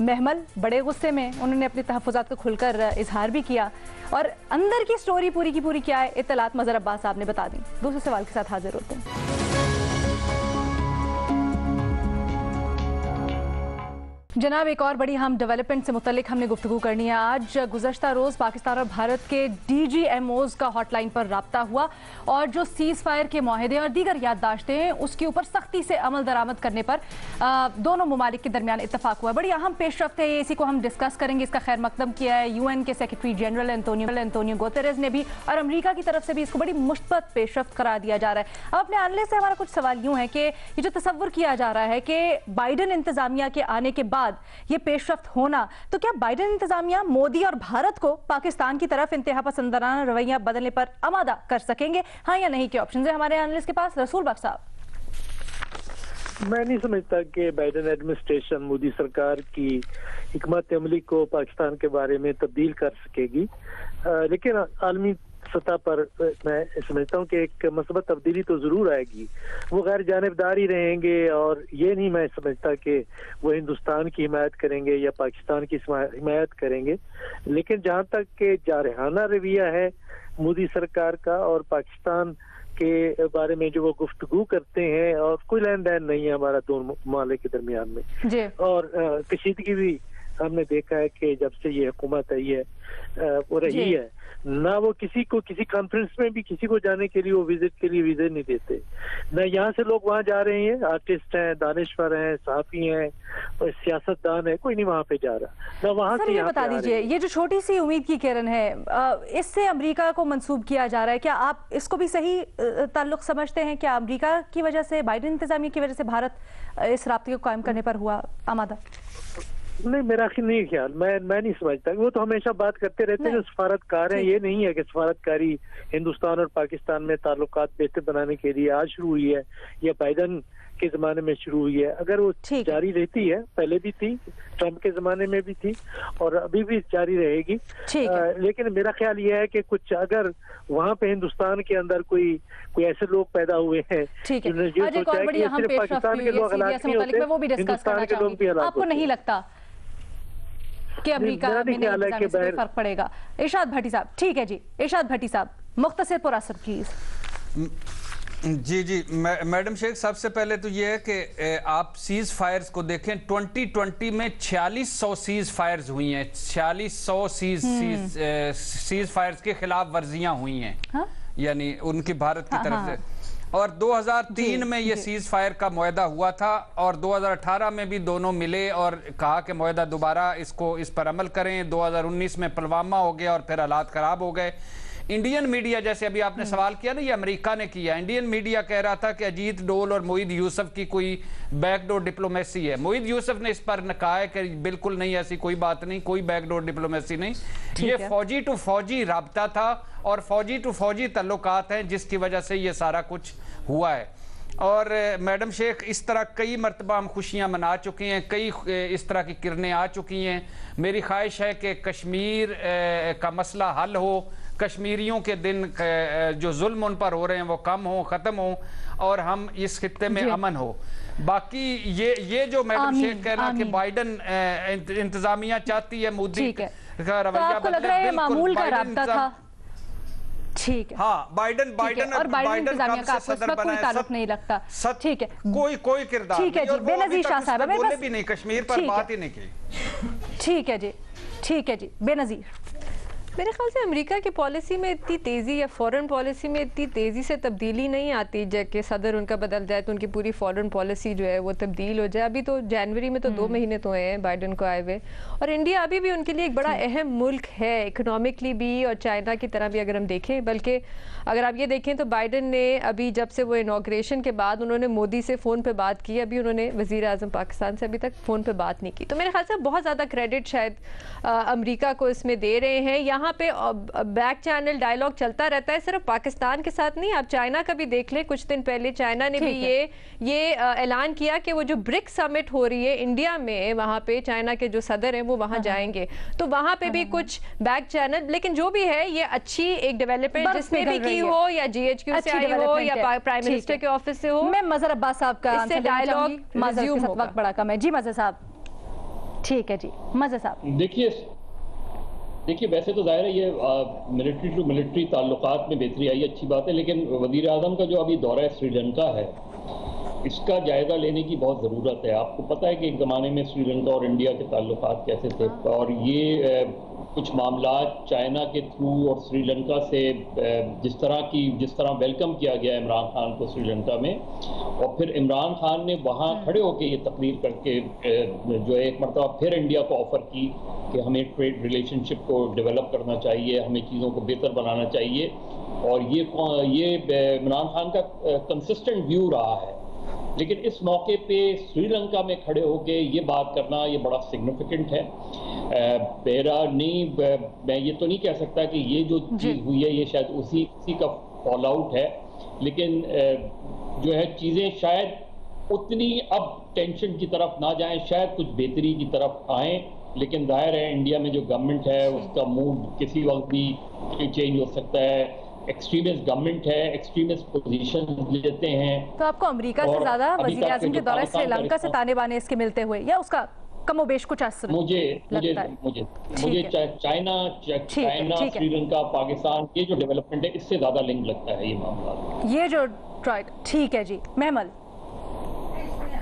महमल बड़े गुस्से में, उन्होंने अपने तहफ़्फ़ुज़ात को खुलकर इजहार भी किया और अंदर की स्टोरी पूरी की पूरी क्या है इत्तलात मज़हर अब्बास साहब ने बता दी। दूसरे सवाल के साथ हाजिर होते हैं। जनाब एक और बड़ी हम डेवलपमेंट से मुतल्लिक हमने गुफ्तगू करनी है। आज गुज़श्ता रोज़ पाकिस्तान और भारत के DGMOs का हॉटलाइन पर रब्ता हुआ और जो सीज़ फायर के माहदे और दीगर याददाश्तें हैं उसके ऊपर सख्ती से अमल दरामद करने पर दोनों ममालिक के दरमियान इत्तफाक हुआ। बड़ी अहम पेशरफ्त है, इसी को हम डिस्कस करेंगे। इसका खैर मकदम किया है UN के सेक्रेटरी जनरल एंटोनियो गुतेरेस ने भी और अमरीका की तरफ से भी इसको बड़ी मुस्बत पेशरफ्त करार दिया जा रहा है। अब अपने आनले से हमारा कुछ सवाल यूँ है कि ये जो तसव्वुर किया जा रहा है कि बाइडन इंतजामिया के आने के बाद ये पेशरफ्त होना, तो क्या बाइडन इंतजामिया मोदी और भारत को पाकिस्तान की तरफ इंतहा पसंदाना रवैया बदलने पर आमादा कर सकेंगे, हाँ या नहीं के ऑप्शन है हमारे एनालिस्ट के पास। रसूल बख्श साहब, मैं नहीं समझता कि बाइडन एडमिनिस्ट्रेशन मोदी सरकार की हिकमत अमली को पाकिस्तान के बारे में तब्दील कर सकेगी, लेकिन आलमी सतह पर मैं समझता हूँ कि एक मसबत तब्दीली तो जरूर आएगी। वो गैर जानिबदार ही रहेंगे और ये नहीं मैं समझता कि वो हिंदुस्तान की हिमायत करेंगे या पाकिस्तान की हिमायत करेंगे। लेकिन जहाँ तक के जारहाना रवैया है मोदी सरकार का और पाकिस्तान के बारे में जो वो गुफ्तगू करते हैं, और कोई लेन देन नहीं है हमारा दोनों ममालिक के दरमियान में, और कशीदगी भी हमने देखा है कि जब से ये हुकूमत आई है वो रही है ना, वो किसी को किसी कॉन्फ्रेंस में भी किसी को जाने के लिए वो विजिट के लिए वीजे नहीं देते, ना यहाँ से लोग वहाँ जा रहे हैं, आर्टिस्ट हैं, दानिश्वर हैं, सहाफी हैं, सियासतदान है, कोई नहीं वहाँ पे जा रहा, ना वहाँ से। ये बता दीजिए, ये जो छोटी सी उम्मीद की किरण है इससे अमेरिका को मंसूब किया जा रहा है, क्या आप इसको भी सही ताल्लुक समझते हैं? क्या अमेरिका की वजह से, बाइडन इंतजामिया की वजह से भारत इस राब्ते को कायम करने पर हुआ आमादा? नहीं, मेरा नहीं ख्याल, मैं नहीं समझता। वो तो हमेशा बात करते रहते हैं जो सफारतकार हैं, ये नहीं है कि सफारतकारी हिंदुस्तान और पाकिस्तान में ताल्लुकात बेहतर बनाने के लिए आज शुरू हुई है या बाइडन के जमाने में शुरू हुई है। अगर वो जारी रहती है, पहले भी थी, ट्रम्प के जमाने में भी थी और अभी भी जारी रहेगी, लेकिन मेरा ख्याल ये है कि कुछ अगर वहाँ पे हिंदुस्तान के अंदर कोई ऐसे लोग पैदा हुए हैं जिन्होंने ये सोचा है कि सिर्फ पाकिस्तान के लोग हलाक नहीं होते, हिंदुस्तान के लोग भी हलाक होते। आपको नहीं लगता कि अमेरिका में फर्क पड़ेगा? इरशाद भट्टी साहब, ठीक है जी, इरशाद भट्टी साहब, मुख्तसर पर असर प्लीज। जी मैडम शेख, सबसे पहले तो ये है कि आप सीज फायर्स को देखें। 2020 में 4600 सीज फायर्स हुई हैं, 4600 सीज फायर्स के खिलाफ वर्जियां हुई हैं, यानी उनकी भारत की तरफ से। और 2003 में ये सीज फायर का मुआहदा हुआ था और 2018 में भी दोनों मिले और कहा कि मुआहदा दोबारा इस पर अमल करें। 2019 में पुलवामा हो गया और फिर हालात खराब हो गए। इंडियन मीडिया, जैसे अभी आपने सवाल किया ना, ये अमेरिका ने किया, इंडियन मीडिया कह रहा था कि अजीत डोल और मोईद यूसुफ की कोई बैकडोर डिप्लोमेसी है। मोईद यूसुफ ने इस पर कहा है कि बिल्कुल नहीं, ऐसी कोई बात नहीं, कोई बैकडोर डिप्लोमेसी नहीं, ये फौजी टू फौजी राब्ता था और फौजी टू फौजी तल्लुकात हैं जिसकी वजह से ये सारा कुछ हुआ है। और मैडम शेख, इस तरह कई मरतबा हम खुशियाँ मना चुके हैं, कई इस तरह की किरणें आ चुकी हैं। मेरी ख्वाहिश है कि कश्मीर का मसला हल हो, कश्मीरियों के दिन जो जुल्म उन पर हो रहे हैं वो कम हो, ख़त्म हो और हम इस खित्ते में अमन हो। बाकी ये जो मैडम शेख कहना कि बाइडन इंतजामिया चाहती है मोदी का रवैया बदले, मामूल का राब्ता था। ठीक है, हाँ, बाइडन और बाइडन इंतजामिया का आपको इसमें कोई ताल्लुक नहीं लगता। ठीक है, कोई किरदार ठीक है जी। बेनजीर शाह साहब बोले भी नहीं, कश्मीर पर बात ही नहीं की। ठीक है जी, ठीक है जी। बेनजीर, मेरे ख्याल से अमेरिका की पॉलिसी में इतनी तेज़ी या फॉरेन पॉलिसी में इतनी तेज़ी से तब्दीली नहीं आती, जबकि सदर उनका बदल जाए तो उनकी पूरी फॉरेन पॉलिसी जो है वो तब्दील हो जाए। अभी तो जनवरी में तो 2 महीने तो हुए हैं बाइडन को आए हुए, और इंडिया अभी भी उनके लिए एक बड़ा अहम मुल्क है इकोनॉमिकली भी और चाइना की तरह भी अगर हम देखें। बल्कि अगर आप ये देखें तो बाइडन ने अभी जब से वो इनॉग्रेशन के बाद उन्होंने मोदी से फ़ोन पर बात की, अभी उन्होंने वज़ीर आज़म पाकिस्तान से अभी तक फ़ोन पर बात नहीं की। तो मेरे ख्याल से बहुत ज़्यादा क्रेडिट शायद अमेरिका को इसमें दे रहे हैं। यहाँ पे बैक चैनल डायलॉग चलता रहता है, सिर्फ पाकिस्तान के साथ नहीं, आप चाइना का भी देख लें। कुछ दिन पहले चाइना ने भी ये ऐलान किया कि वो जो ब्रिक समिट हो रही है इंडिया में, वहाँ पे चाइना के जो सदर हैं वो वहाँ जाएंगे, तो वहाँ पे भी कुछ बैक चैनल। लेकिन जो भी है ये अच्छी एक डेवलपमेंट जिसने भी की हो, या GHQ से आई हो या प्राइम मिनिस्टर के ऑफिस से हो। मैं मजहर अब्बास साहब का इससे डायलॉग वक्त बड़ा कम है जी। मजहर साहब, ठीक है जी। मजहर साहब, देखिए वैसे तो जाहिर है ये मिलिट्री टू मिलिट्री ताल्लुकात में बेहतरी आई, अच्छी बात है, लेकिन वज़ीर आज़म का जो अभी दौरा श्रीलंका है इसका जायज़ा लेने की बहुत ज़रूरत है। आपको पता है कि एक ज़माने में श्रीलंका और इंडिया के ताल्लुकात कैसे थे, और ये कुछ मामला चाइना के थ्रू और श्रीलंका से जिस तरह वेलकम किया गया इमरान खान को श्रीलंका में, और फिर इमरान खान ने वहाँ खड़े होकर ये तकरीर करके जो है एक मरतबा फिर इंडिया को ऑफ़र की कि हमें ट्रेड रिलेशनशिप को डेवलप करना चाहिए, हमें चीज़ों को बेहतर बनाना चाहिए, और ये इमरान खान का कंसिस्टेंट व्यू रहा है। लेकिन इस मौके पे श्रीलंका में खड़े होके ये बात करना ये बड़ा सिग्निफिकेंट है। मैं ये तो नहीं कह सकता कि ये जो चीज़ हुई है ये शायद उसी का फॉल आउट है, लेकिन जो है चीज़ें शायद उतनी अब टेंशन की तरफ ना जाएं, शायद कुछ बेहतरी की तरफ आएँ। लेकिन जाहिर है इंडिया में जो गवर्नमेंट है उसका मूड किसी वक्त भी चेंज हो सकता है। एक्सट्रीमिस्ट गवर्नमेंट है, एक्सट्रीमिस्ट पोजीशन लेते हैं। तो आपको अमेरिका से ज्यादा वज़ीर आज़म के दौरे श्रीलंका से ताने बाने इसके मिलते हुए, या उसका कमोबेश कुछ असर मुझे चाइना श्रीलंका पाकिस्तान ये जो डेवलपमेंट है इससे ज्यादा लिंक लगता है ये मामला, ये जो ठीक है जी। महमल,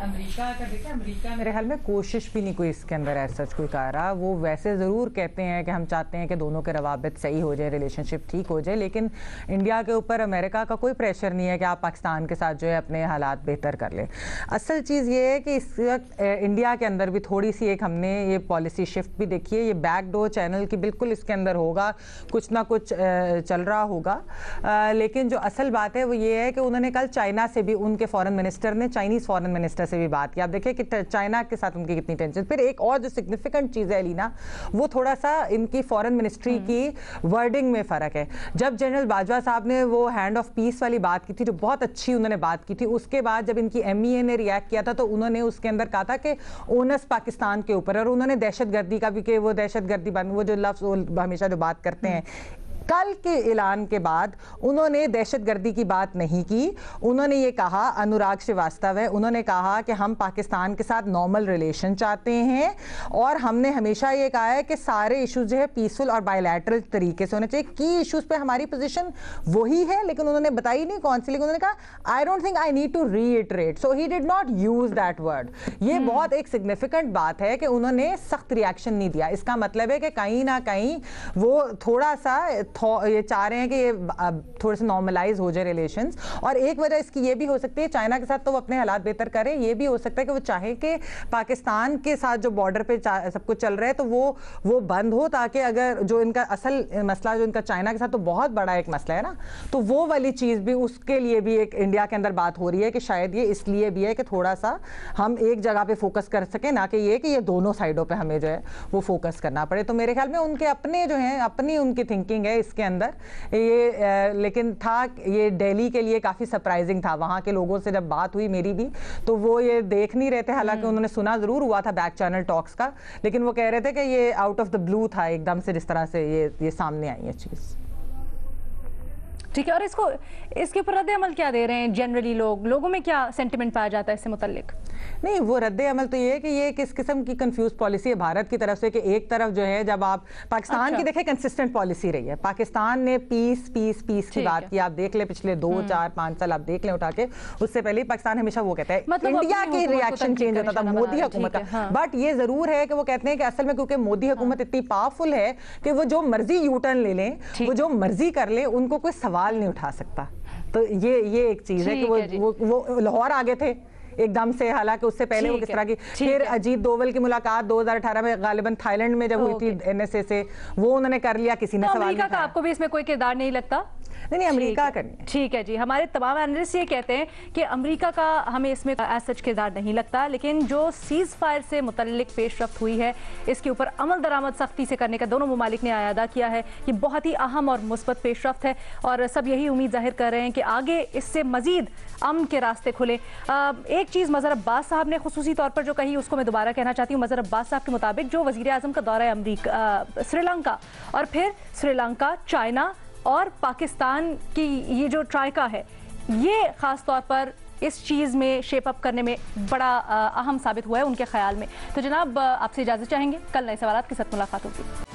अमेरिका का देखिए, अमेरिका मेरे ख्याल में कोशिश भी नहीं कोई इसके अंदर ऐसा कोई कर रहा। वो वैसे ज़रूर कहते हैं कि हम चाहते हैं कि दोनों के रवाबित सही हो जाए, रिलेशनशिप ठीक हो जाए, लेकिन इंडिया के ऊपर अमेरिका का कोई प्रेशर नहीं है कि आप पाकिस्तान के साथ जो है अपने हालात बेहतर कर लें। असल चीज़ ये है कि इस वक्त इंडिया के अंदर भी थोड़ी सी एक हमने ये पॉलिसी शिफ्ट भी देखी है। ये बैकडोर चैनल की बिल्कुल इसके अंदर होगा, कुछ ना कुछ चल रहा होगा, लेकिन जो असल बात है वो ये है कि उन्होंने कल चाइना से भी, उनके फॉरेन मिनिस्टर ने चाइनीज़ फॉरेन मिनिस्टर से भी बात की। आप देखिए कि चाइना के साथ उनकी कितनी टेंशन। फिर एक और जो सिग्निफिकेंट चीज़ है अलीना, वो थोड़ा सा इनकी फॉरेन मिनिस्ट्री की वर्डिंग में फ़र्क है। जब जनरल बाजवा साहब ने वो हैंड ऑफ पीस वाली बात की थी, जो बहुत अच्छी उन्होंने बात की थी, उसके बाद जब इनकी MEA ने रिएक्ट किया था तो उन्होंने उसके अंदर कहा था कि ओनस पाकिस्तान के ऊपर, और उन्होंने दहशतगर्दी का भी, कि वो दहशतगर्दी वो जो लफ्ज़ हमेशा जो बात करते हैं, कल के ऐलान के बाद उन्होंने दहशतगर्दी की बात नहीं की। उन्होंने ये कहा, अनुराग श्रीवास्तव है, उन्होंने कहा कि हम पाकिस्तान के साथ नॉर्मल रिलेशन चाहते हैं, और हमने हमेशा ये कहा है कि सारे इश्यूज जो है पीसफुल और बायलैटरल तरीके से होने चाहिए। की इश्यूज पे हमारी पोजीशन वही है, लेकिन उन्होंने बताई नहीं कौन सी, लेकिन उन्होंने कहा I don't think I need to reiterate, so he did not use that word. ये बहुत एक सिग्निफिकेंट बात है कि उन्होंने सख्त रिएक्शन नहीं दिया। इसका मतलब है कि कहीं ना कहीं वो थोड़ा सा ये चाह रहे हैं कि ये थोड़े से नॉर्मलाइज हो जाए रिलेशंस। और एक वजह इसकी ये भी हो सकती है, चाइना के साथ तो वो अपने हालात बेहतर करें, ये भी हो सकता है कि वो चाहे कि पाकिस्तान के साथ जो बॉर्डर पे सब कुछ चल रहा है तो वो बंद हो, ताकि अगर जो इनका असल मसला जो इनका चाइना के साथ तो बहुत बड़ा एक मसला है ना, तो वो वाली चीज़ भी, उसके लिए भी एक इंडिया के अंदर बात हो रही है कि शायद ये इसलिए भी है कि थोड़ा सा हम एक जगह पे फोकस कर सकें, ना कि ये दोनों साइडों पे हमें जो है वो फोकस करना पड़े। तो मेरे ख्याल में उनके अपने जो हैं, अपनी उनकी थिंकिंग है इसके अंदर ये, लेकिन था ये दिल्ली के लिए काफ़ी सरप्राइजिंग था। वहाँ के लोगों से जब बात हुई मेरी भी, तो वो ये देख नहीं रहे थे, हालांकि उन्होंने सुना ज़रूर हुआ था बैक चैनल टॉक्स का, लेकिन वो कह रहे थे कि ये आउट ऑफ द ब्लू था एकदम से, जिस तरह से ये सामने आई है चीज़। ठीक है, और इसके ऊपर रद्द अमल क्या दे रहे हैं जनरली लोगों में क्या सेंटिमेंट पाया जाता है इससे मुतल्लिक? नहीं, वो रद्द अमल तो ये है कि ये किस किस्म की कंफ्यूज पॉलिसी है भारत की तरफ से कि एक तरफ जो है, जब आप पाकिस्तान की देखें कंसिस्टेंट पॉलिसी रही है, पाकिस्तान ने पीस की बात की, आप देख ले पिछले 2, 4, 5 साल आप देख लें उठा के, उससे पहले पाकिस्तान हमेशा वो कहता है मतलब इंडिया की रिएक्शन चेंज होता था मोदी हुकूमत का। बट ये जरूर है कि वो कहते हैं कि असल में क्योंकि मोदी हुकूमत इतनी पावरफुल है कि वो जो मर्जी यू टर्न ले लें, वो जो मर्जी कर ले, उनको कोई सवाल नहीं उठा सकता। तो ये एक चीज है कि वो लाहौर आ गए थे एकदम से, हालांकि उससे पहले वो किस तरह की, फिर अजीत डोवल की मुलाकात 2018 में गालिबन थाईलैंड में जब हुई थी एनएसए से, वो उन्होंने कर लिया, किसी ने सवाल नहीं उठाया। आपको भी इसमें कोई किरदार नहीं लगता? नहीं, अमेरिका करनी। ठीक है जी, हमारे तमाम एनालिस्ट ये कहते हैं कि अमेरिका का हमें इसमें एज सच किरदार नहीं लगता, लेकिन जो सीज फायर से मुतल्लिक पेशरफ्त हुई है इसके ऊपर अमल दरामद सख्ती से करने का दोनों ममालिक ने आयादा किया है, ये बहुत ही अहम और मुस्बत पेशरफ्त है और सब यही उम्मीद जाहिर कर रहे हैं कि आगे इससे मजीद अमन के रास्ते खुले। एक चीज़ मज़हर अब्बास साहब ने खुसूसी तौर पर जो कही उसको मैं दोबारा कहना चाहती हूँ। मज़हर अब्बास साहब के मुताबिक जो वज़ीर आज़म का दौरा है अमरीका, श्रीलंका और फिर श्रीलंका, चाइना और पाकिस्तान की ये जो ट्राइका है, ये ख़ास तौर पर इस चीज़ में शेप अप करने में बड़ा अहम साबित हुआ है उनके ख्याल में। तो जनाब आपसे इजाज़त चाहेंगे, कल नए सवालात के साथ मुलाकात होगी।